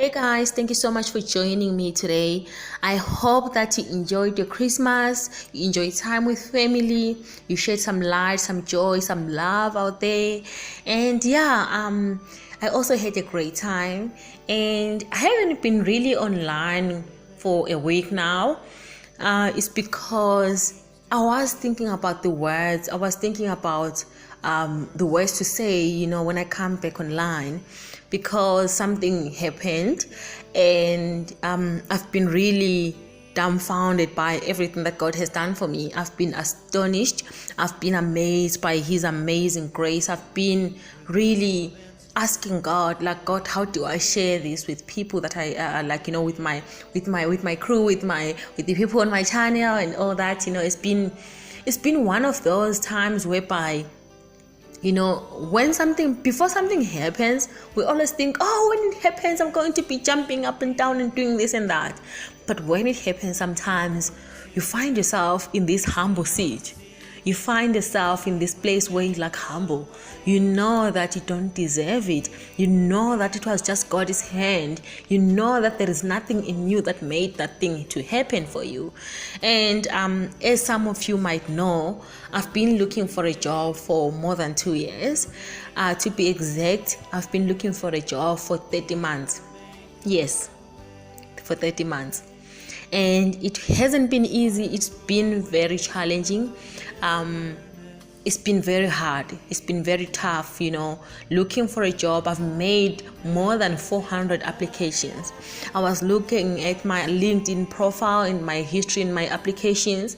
Hey guys, thank you so much for joining me today. I hope that you enjoyed your Christmas, you enjoyed time with family, you shared some light, some joy, some love out there. And I also had a great time. And I haven't been really online for a week now. It's because I was thinking about the words, I was thinking about the words to say, when I come back online, because something happened and I've been really dumbfounded by everything that God has done for me. I've been astonished. I've been amazed by His amazing grace. I've been really asking God, like, God, how do I share this with people that I with my crew, with the people on my channel and all that. It's been one of those times whereby, before something happens, we always think, oh, when it happens, I'm going to be jumping up and down and doing this and that. But when it happens, sometimes you find yourself in this humble seat. You find yourself in this place where you're like humble. You know that you don't deserve it. You know that it was just God's hand. You know that there is nothing in you that made that thing to happen for you. And as some of you might know, I've been looking for a job for more than 2 years. To be exact, I've been looking for a job for 30 months. Yes, for 30 months. And it hasn't been easy. It's been very challenging. It's been very hard. It's been very tough, looking for a job. I've made more than 400 applications. I was looking at my LinkedIn profile, in my history, in my applications.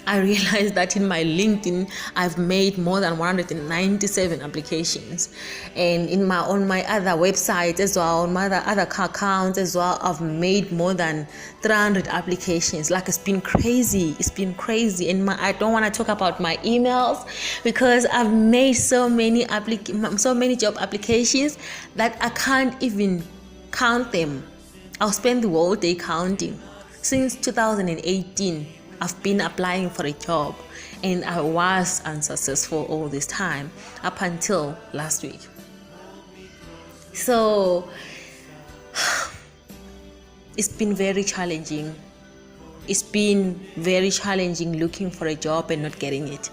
I realized that in my LinkedIn, I've made more than 197 applications, and on my other websites as well, on my other accounts as well, I've made more than 300 applications. Like, it's been crazy. It's been crazy, and I don't want to talk about my emails because I've made so many job applications that I can't even count them. I'll spend the whole day counting. Since 2018. I've been applying for a job and I was unsuccessful all this time up until last week. So it's been very challenging. It's been very challenging looking for a job and not getting it.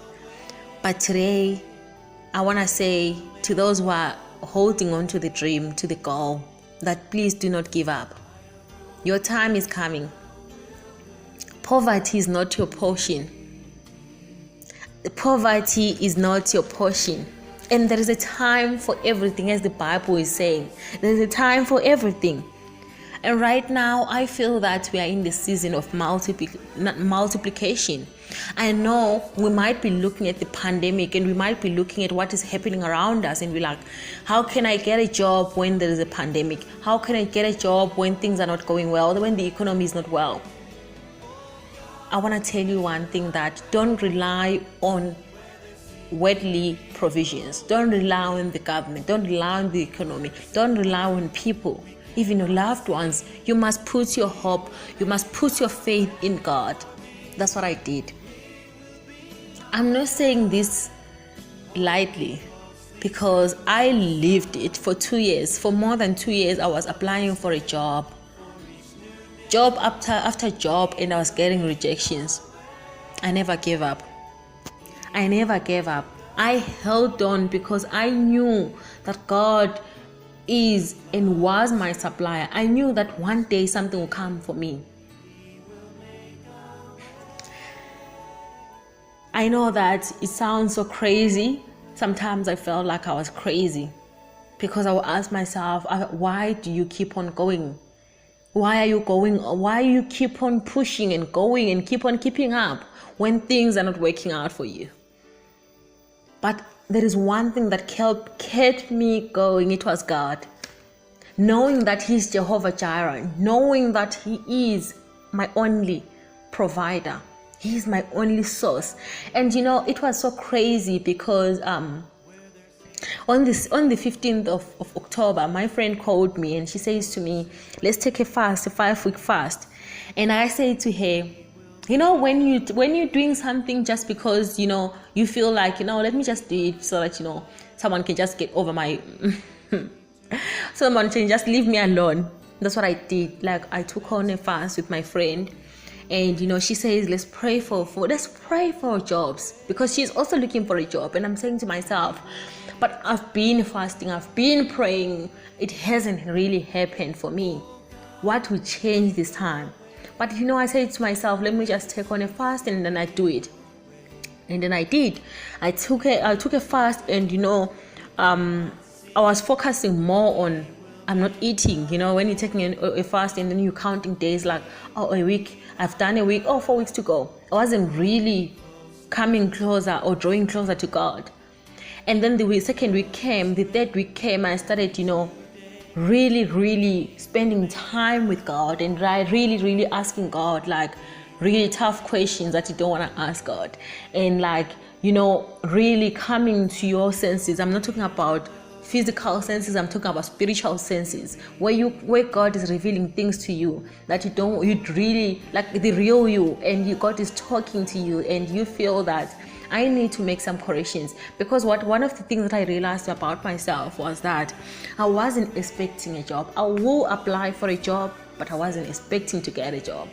But today, I want to say to those who are holding on to the dream, to the goal, that please do not give up. Your time is coming. Poverty is not your portion. Poverty is not your portion. And there is a time for everything, as the Bible is saying. There is a time for everything. And right now, I feel that we are in the season of multiplication. I know we might be looking at the pandemic and we might be looking at what is happening around us and we're like, how can I get a job when there is a pandemic? How can I get a job when things are not going well, when the economy is not well? I want to tell you one thing, that don't rely on worldly provisions. Don't rely on the government. Don't rely on the economy. Don't rely on people, even your loved ones. You must put your hope, you must put your faith in God. That's what I did. I'm not saying this lightly because I lived it for 2 years. For more than 2 years, I was applying for a job after job, and I was getting rejections. I never gave up. I held on because I knew that God is and was my supplier. I knew that one day something will come for me. I know that it sounds so crazy. Sometimes I felt like I was crazy because I would ask myself, why do you keep on going? Why are you going? Why you keep on pushing and going and keep on keeping up when things are not working out for you? But there is one thing that kept me going. It was God. Knowing that He's Jehovah Jireh, knowing that He is my only provider. He is my only source. And it was so crazy because on the 15th of October, my friend called me and she says to me, let's take a 5-week fast. And I say to her, when you're doing something just because, you feel like, let me just do it so that, someone can just get over my So Mountain, just leave me alone. That's what I did. Like, I took on a fast with my friend, and she says, let's pray for jobs, because she's also looking for a job. And I'm saying to myself, but I've been fasting, I've been praying, it hasn't really happened for me. What will change this time? But I said to myself, let me just take on a fast, and then I do it. And then I did. I took a fast, and I was focusing more on, I'm not eating. When you're taking a fast and then you're counting days, like, a week, I've done a week, 4 weeks to go. I wasn't really coming closer or drawing closer to God. And then the second week came, the third week came, I started, really, really spending time with God, and really, really asking God, like, really tough questions that you don't want to ask God. And really coming to your senses. I'm not talking about physical senses, I'm talking about spiritual senses, where God is revealing things to you that you'd really, like, the real you, and God is talking to you, and you feel that I need to make some corrections. Because one of the things that I realized about myself was that I wasn't expecting a job. I will apply for a job, but I wasn't expecting to get a job.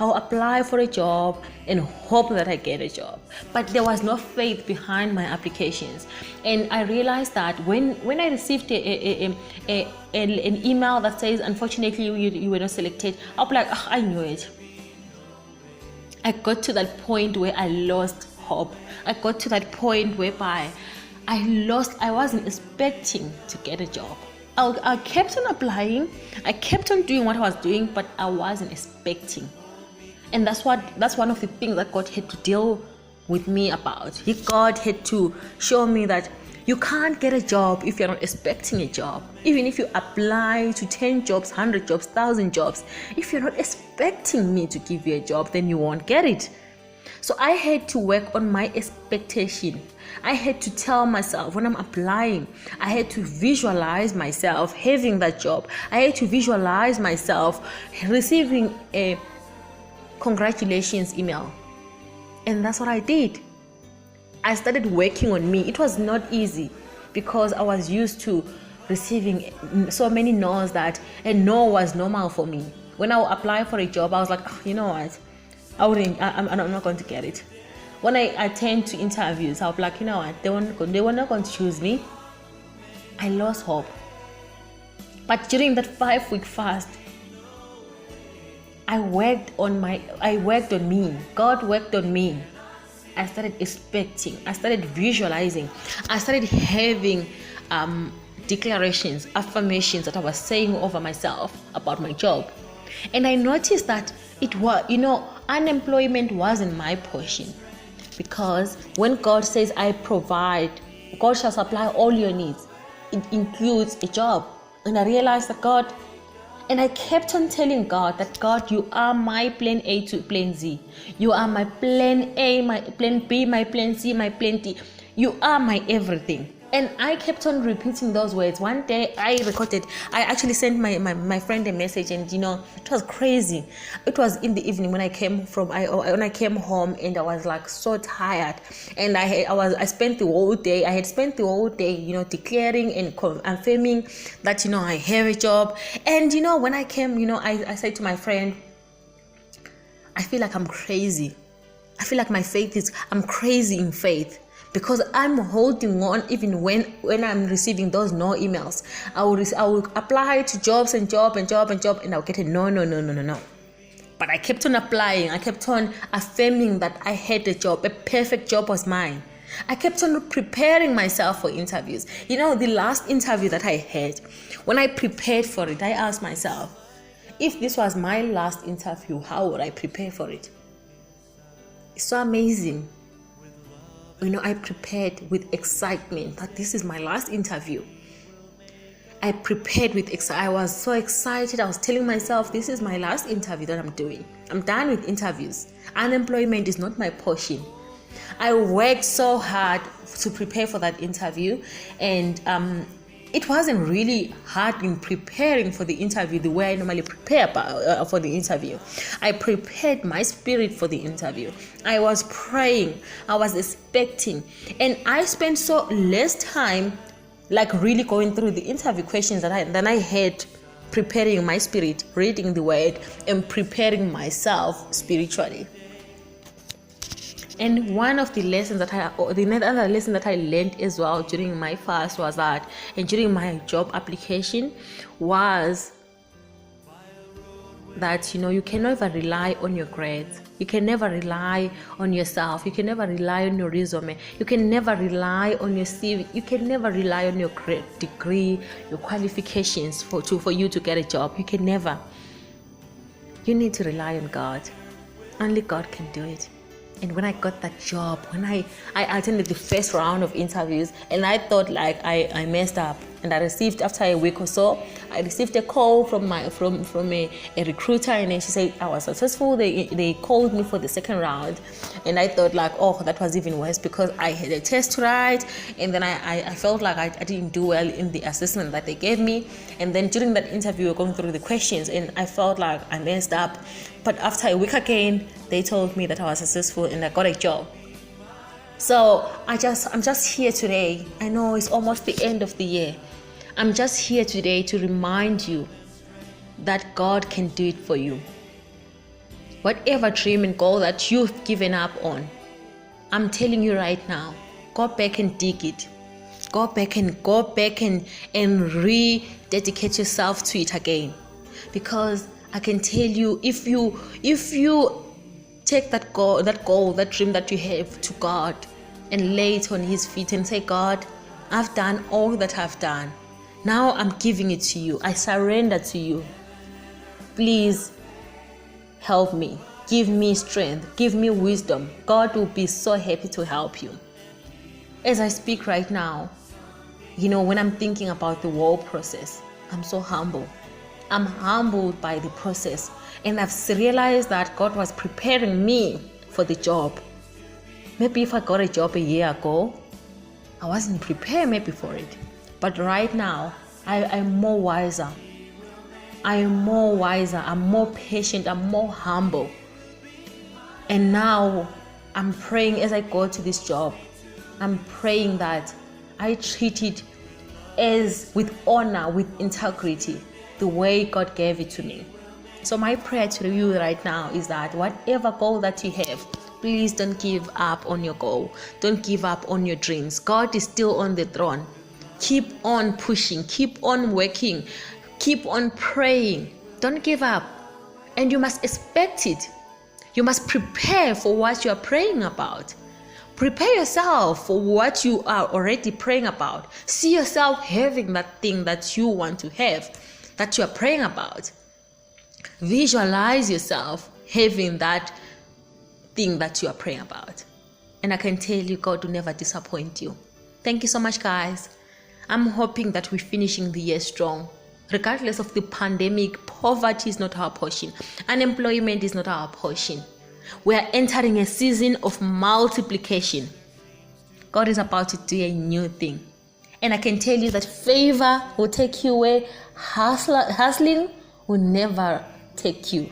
I'll apply for a job and hope that I get a job. But there was no faith behind my applications. And I realized that when I received an email that says, unfortunately, you were not selected, I'll be like, I knew it. I got to that point where I lost hope. I got to that point whereby I wasn't expecting to get a job. I kept on applying. I kept on doing what I was doing, but I wasn't expecting. And that's one of the things that God had to deal with me about. God had to show me that you can't get a job if you're not expecting a job. Even if you apply to 10 jobs, 100 jobs, 1,000 jobs, if you're not expecting me to give you a job, then you won't get it. So I had to work on my expectation. I had to tell myself when I'm applying, I had to visualize myself having that job. I had to visualize myself receiving a congratulations email. And that's what I did. I started working on me. It was not easy because I was used to receiving so many no's that a no was normal for me. When I would apply for a job, I was like, you know what? I'm not going to get it. When I attend to interviews, I was like, you know what? They were not going to choose me. I lost hope. But during that 5-week fast, I worked on me. God worked on me. I started expecting. I started visualizing. I started having declarations, affirmations that I was saying over myself about my job. And I noticed that it was, unemployment wasn't my portion. Because when God says, I provide, God shall supply all your needs. It includes a job. And I realized that and I kept on telling God that, God, you are my plan A to plan Z. You are my plan A, my plan B, my plan C, my plan D. You are my everything. And I kept on repeating those words. One day I actually sent my friend a message, and it was crazy. It was in the evening when I came home, and I was like so tired. And I spent the whole day. I had spent the whole day, declaring and affirming that I have a job. And when I came, I said to my friend, I feel like I'm crazy. I feel like I'm crazy in faith. Because I'm holding on even when I'm receiving those no emails. I will apply to jobs and job, and I'll get a no. But I kept on applying. I kept on affirming that I had a job. A perfect job was mine. I kept on preparing myself for interviews. The last interview that I had, when I prepared for it, I asked myself, if this was my last interview, how would I prepare for it? It's so amazing. I prepared with excitement that this is my last interview. I prepared with I was so excited. I was telling myself, this is my last interview that I'm doing. I'm done with interviews. Unemployment is not my portion. I worked so hard to prepare for that interview, and it wasn't really hard in preparing for the interview the way I normally prepare for the interview. I prepared my spirit for the interview. I was praying. I was expecting. And I spent so less time like really going through the interview questions that I had, preparing my spirit, reading the word, and preparing myself spiritually. And one of the lessons the other lesson that I learned as well during my fast was that, and during my job application, was that you can never rely on your grades. You can never rely on yourself. You can never rely on your resume. You can never rely on your CV. You can never rely on your degree, your qualifications for you to get a job. You can never. You need to rely on God. Only God can do it. And when I got that job, when I attended the first round of interviews, and I thought like I messed up, and I received, after a week or so, I received a call from a recruiter, and then she said I was successful. They called me for the second round, and I thought like, oh, that was even worse, because I had a test to write, and then I felt like I didn't do well in the assessment that they gave me. And then during that interview, we were going through the questions, and I felt like I messed up. But after a week again, they told me that I was successful and I got a job. So I'm just here today. I know it's almost the end of the year. I'm just here today to remind you that God can do it for you. Whatever dream and goal that you've given up on, I'm telling you right now, go back and dig it. Go back and rededicate yourself to it again. Because I can tell you, if you take that goal, that dream that you have to God, and lay it on His feet and say, God, I've done all that I've done. Now I'm giving it to you. I surrender to you. Please help me. Give me strength. Give me wisdom. God will be so happy to help you. As I speak right now, when I'm thinking about the whole process, I'm so humble. I'm humbled by the process, and I've realized that God was preparing me for the job. Maybe if I got a job a year ago, I wasn't prepared maybe for it. But right now, I'm more wiser. I'm more patient. I'm more humble. And now I'm praying as I go to this job. I'm praying that I treat it as with honor, with integrity, the way God gave it to me. So my prayer to you right now is that whatever goal that you have, please don't give up on your goal. Don't give up on your dreams. God is still on the throne. Keep on pushing. Keep on working. Keep on praying. Don't give up. And you must expect it. You must prepare for what you are praying about. Prepare yourself for what you are already praying about. See yourself having that thing that you want to have, that you are praying about. Visualize yourself having that thing that you are praying about. And I can tell you, God will never disappoint you. Thank you so much, guys. I'm hoping that we're finishing the year strong. Regardless of the pandemic, poverty is not our portion. Unemployment is not our portion. We are entering a season of multiplication. God is about to do a new thing. And I can tell you that favor will take you where hustling will never take you.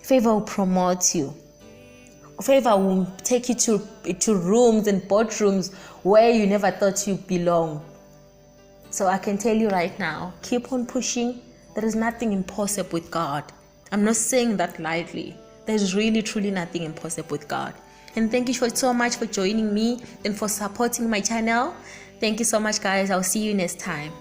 Favor will promote you. Favor will take you to rooms and boardrooms where you never thought you belonged. So I can tell you right now, keep on pushing. There is nothing impossible with God. I'm not saying that lightly. There's really, truly nothing impossible with God. And thank you so much for joining me and for supporting my channel. Thank you so much, guys. I'll see you next time.